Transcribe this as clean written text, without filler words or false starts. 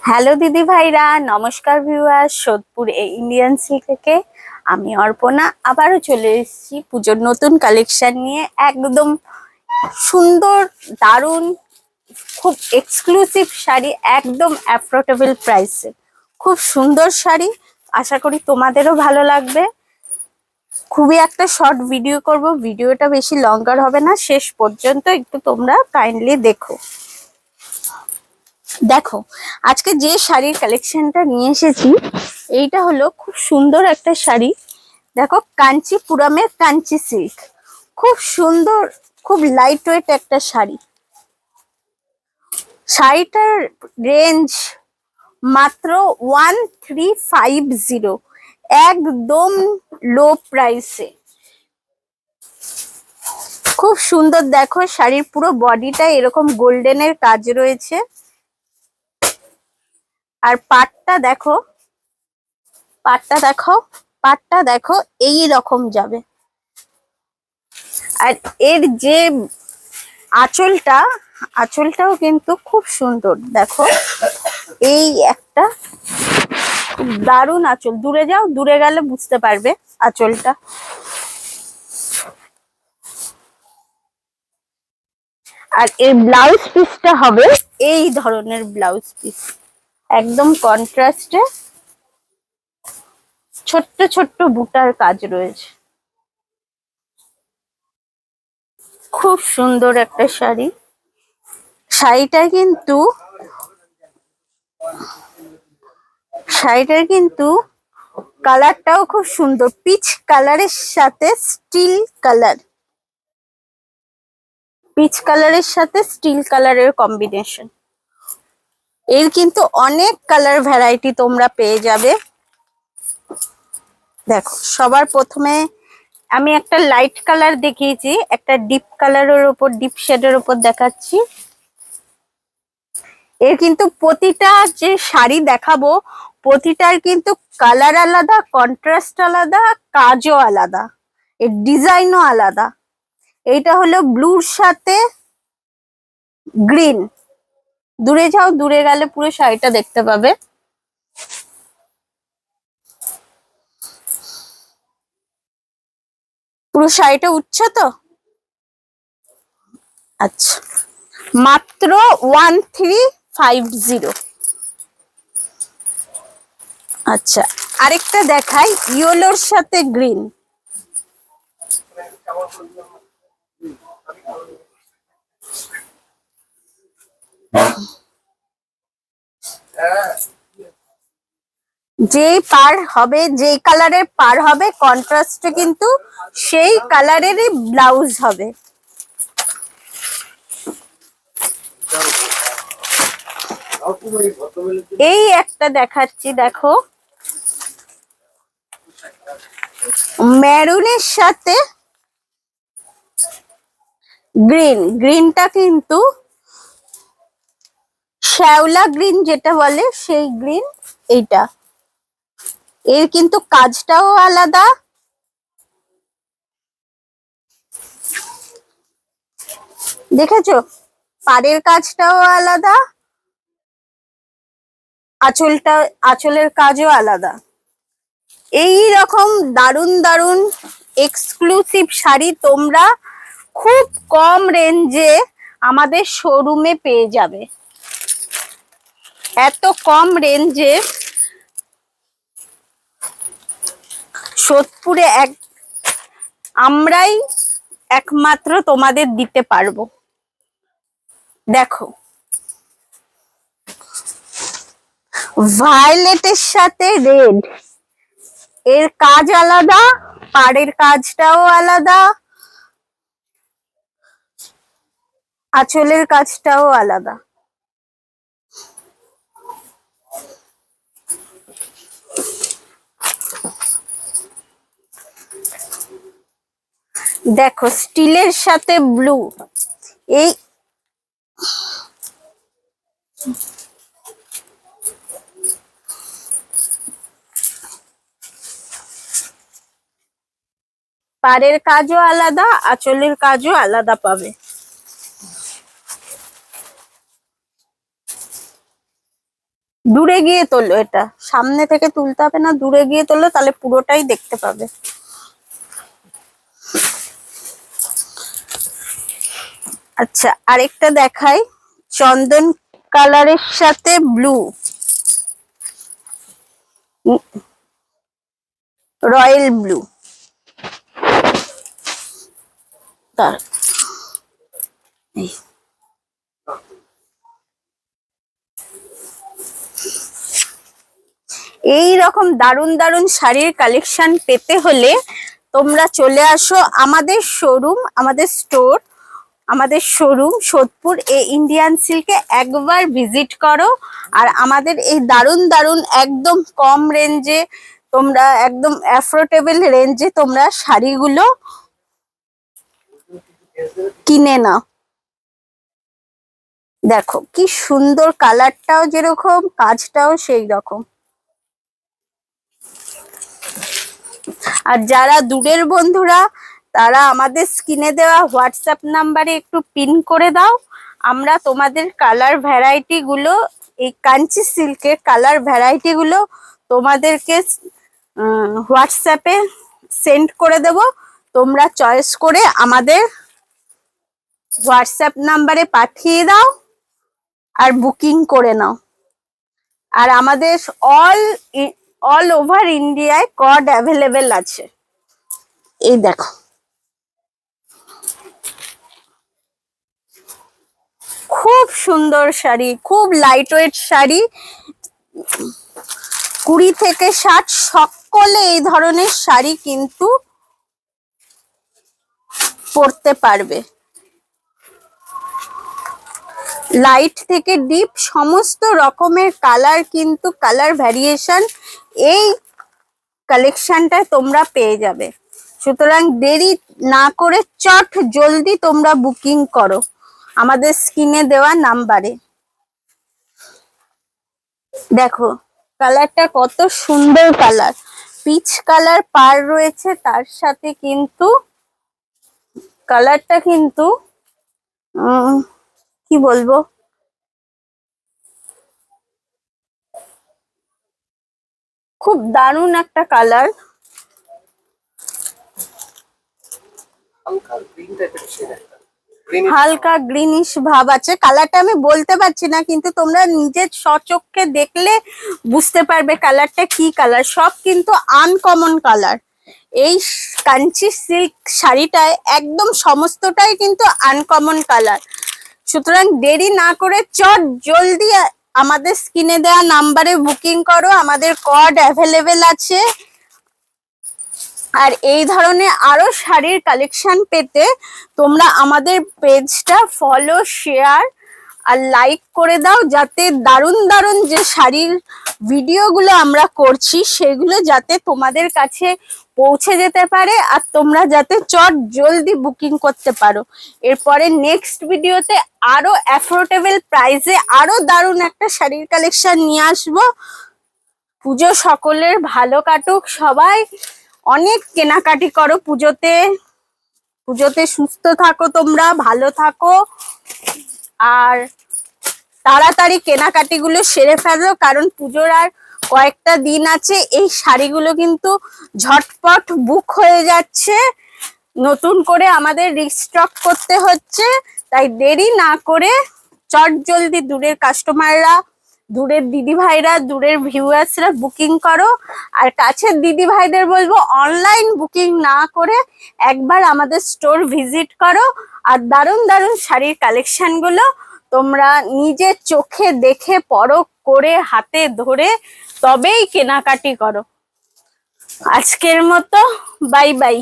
Hello দিদি ভাইরা, নমস্কার ভিউয়ার। সোদপুর ইন্ডিয়ান সিল্ক থেকে আমি অর্পণা আবারও চলে এসেছি পুজোর নতুন কালেকশন নিয়ে। একদম সুন্দর, দারুণ, খুব এক্সক্লুসিভ শাড়ি, একদম অ্যাফোর্ডেবল প্রাইসে। খুব সুন্দর শাড়ি, আশা করি তোমাদেরও ভালো লাগবে। খুবই একটা শর্ট ভিডিও করব, ভিডিওটা বেশি লঙ্গার হবে না, শেষ পর্যন্ত একটু তোমরা কাইন্ডলি দেখো। দেখো আজকে যে শাড়ির কালেকশনটা নিয়ে এসেছি, এইটা হলো খুব সুন্দর একটা শাড়ি। দেখো, কাঞ্চিপুরমের কাঞ্চি সিল্ক, খুব সুন্দর, খুব লাইট ওয়েট একটা শাড়ি। শাড়িটার রেঞ্জ মাত্র 1350, একদম লো প্রাইসে। খুব সুন্দর। দেখো শাড়ির পুরো বডিটা এরকম গোল্ডেনের কাজ রয়েছে, আর পাটটা দেখো, পাটটা দেখো, পাটটা দেখো এই রকম যাবে। আর এর যে আঁচলটা, আঁচলটাও কিন্তু খুব সুন্দর। দেখো এই একটা খুব দারুণ আঁচল, দূরে যাও, দূরে গেলে বুঝতে পারবে আঁচলটা। আর এর ব্লাউজ পিসটা হবে এই ধরনের ব্লাউজ পিস, একদম কন্ট্রাস্টে ছোট্ট ছোট্ট বুটার কাজ রয়েছে। খুব সুন্দর একটা শাড়ি। শাড়িটার কিন্তু কালারটাও খুব সুন্দর, পিচ কালারের সাথে স্টিল কালার, পিচ কালারের সাথে স্টিল কালারের কম্বিনেশন। এর কিন্তু অনেক কালার ভ্যারাইটি তোমরা পেয়ে যাবে। দেখো সবার প্রথমে আমি একটা লাইট কালার দেখিয়েছি, একটা ডিপ কালারের উপর, ডিপ শেডের উপর দেখাচ্ছি। এর কিন্তু প্রতিটা যে শাড়ি দেখাবো, প্রতিটার কিন্তু কালার আলাদা, কন্ট্রাস্ট আলাদা, কাজও আলাদা, এর ডিজাইনও আলাদা। এইটা হলো ব্লুর সাথে গ্রিন। দূরে যাও, দূরে গেলে পুরো শাড়িটা দেখতে পাবে। পুরো শাড়িটা উঠছে তো? আচ্ছা, মাত্র 1350। আচ্ছা, আরেকটা দেখাই, ইয়েলোর সাথে গ্রিন। যেই পার হবে, যেই কালারের পার হবে, কন্ট্রাস্টে কিন্তু সেই কালারেরই ব্লাউজ হবে। এই একটা দেখাচ্ছি, দেখো মেরুনের সাথে গ্রিন। গ্রিনটা কিন্তু শ্যাওলা গ্রিন যেটা বলে, সেই গ্রিন এইটা। এর কিন্তু কাজটাও আলাদা, দেখেছো? পাড়ের কাজটাও আলাদা, আঁচলের কাজও আলাদা। এই রকম দারুণ দারুণ এক্সক্লুসিভ শাড়ি তোমরা খুব কম রেঞ্জে আমাদের শোরুমে পেয়ে যাবে। এত কম রেঞ্জে সোদপুরে আমরাই একমাত্র তোমাদের দিতে পারবো। দেখো ভায়োলেটের সাথে রেড, এর কাজ আলাদা, পাড়ের কাজটাও আলাদা, আঁচলের কাজটাও আলাদা। দেখো স্টিলের সাথে ব্লু, এই পাড়ের কাজও আলাদা, আঁচলের কাজও আলাদা পাবে। দূরে গিয়ে তোলো, এটা সামনে থেকে তুলতে হবে না, দূরে গিয়ে তোলো, তাহলে পুরোটাই দেখতে পাবে। আচ্ছা, আরেকটা দেখাই, চন্দন কালারের সাথে ব্লু, রয়্যাল ব্লু। তার এই রকম দারুন দারুন শাড়ির কালেকশন পেতে হলে তোমরা চলে আসো আমাদের শোরুম, আমাদের শোরুম সোদপুর এ ইন্ডিয়ান সিল্কে একবার ভিজিট করো। আর আমাদের এই দারুন দারুন একদম কম রেঞ্জে, তোমরা একদম অ্যাফোর্ডেবল রেঞ্জে তোমরা শাড়িগুলো কিনে নাও। দেখো কি সুন্দর, কালারটাও যেরকম, কাজটাও সেই রকম। আর যারা দূরের বন্ধুরা, তারা আমাদের স্ক্রিনে দেওয়া হোয়াটসঅ্যাপ নাম্বারে একটু পিন করে দাও, আমরা তোমাদের কালার ভ্যারাইটি গুলো, এই কাঞ্চি সিল্কের কালার ভ্যারাইটি গুলো তোমাদেরকে হোয়াটসঅ্যাপে সেন্ড করে দেব। তোমরা চয়েস করে আমাদের হোয়াটসঅ্যাপ নাম্বারে পাঠিয়ে দাও আর বুকিং করে নাও। আর আমাদের অল ওভার ইন্ডিয়ায় কড অ্যাভেলেবেল আছে। এই দেখো, খুব সুন্দর শাড়ি, খুব লাইট ওয়েট শাড়ি। 20 থেকে 60 সকলে এই ধরনের শাড়ি কিন্তু পরতে পারবে। লাইট থেকে ডিপ সমস্ত রকমের কালার, কিন্তু কালার ভ্যারিয়েশন এই কালেকশনটায় তোমরা পেয়ে যাবে। সুতরাং দেরি না করে চট জলদি তোমরা বুকিং করো আমাদের স্ক্রিনে দেওয়া নাম্বারে। দেখো কালারটা কত সুন্দর কালার, পিচ কালার পার রয়েছে, তার সাথে কিন্তু কালারটা কিন্তু কি বলবো, খুব দারুণ একটা কালার। হালকা গ্রিনিশ ভাব আছে, কালারটা আমি বলতে পারছি না, কিন্তু তোমরা নিজের স্বচক্ষে দেখলে বুঝতে পারবে কালারটা কি কালার। সব কিন্তু আনকমন কালার। এই কাঞ্চি সিল্ক শাড়িটায় একদম সমস্তটাই কিন্তু আনকমন কালার। সুতরাং দেরি না করে চট জলদি আমাদের স্ক্রিনে দেওয়া নাম্বারে বুকিং করো, আমাদের কড অ্যাভেলেবেল আছে। আর এই ধরনের আরো শাড়ির কালেকশন পেতে তোমরা আমাদের পেজটা ফলো, শেয়ার আর লাইক করে দাও, যাতে দারুণ দারুণ যে শাড়ির ভিডিওগুলো আমরা করছি সেগুলো যাতে তোমাদের কাছে পৌঁছে যেতে পারে, আর তোমরা যাতে চট জলদি বুকিং করতে পারো। এরপরে নেক্সট ভিডিওতে আরো অ্যাফোর্ডেবল প্রাইসে আরো দারুণ একটা শাড়ির কালেকশন নিয়ে আসবো। পুজো সকলের ভালো কাটুক, সবাই অনেক কেনাকাটি করো পুজোতে, পুজোতে সুস্থ থাকো, তোমরা ভালো থাকো, আর তাড়াতাড়ি কেনাকাটি গুলো সেরে ফেলো, কারণ পুজোর আর কয়েকটা দিন আছে। এই শাড়িগুলো কিন্তু ঝটপট বুক হয়ে যাচ্ছে, নতুন করে আমাদের রিস্টক করতে হচ্ছে। তাই দেরি না করে চট জলদি দূরের কাস্টমাররা, দূরের দিদি ভাইরা, দূরের ভিউয়ার্সরা বুকিং করো। আর কাছের দিদি ভাইদের বলবো অনলাইন বুকিং না করে একবার আমাদের স্টোর ভিজিট করো, আর দারুণ দারুণ শাড়ির কালেকশন গুলো তোমরা নিজের চোখে দেখে পরখ করে হাতে ধরে তবেই কেনাকাটি করো। আজকের মতো বাই বাই।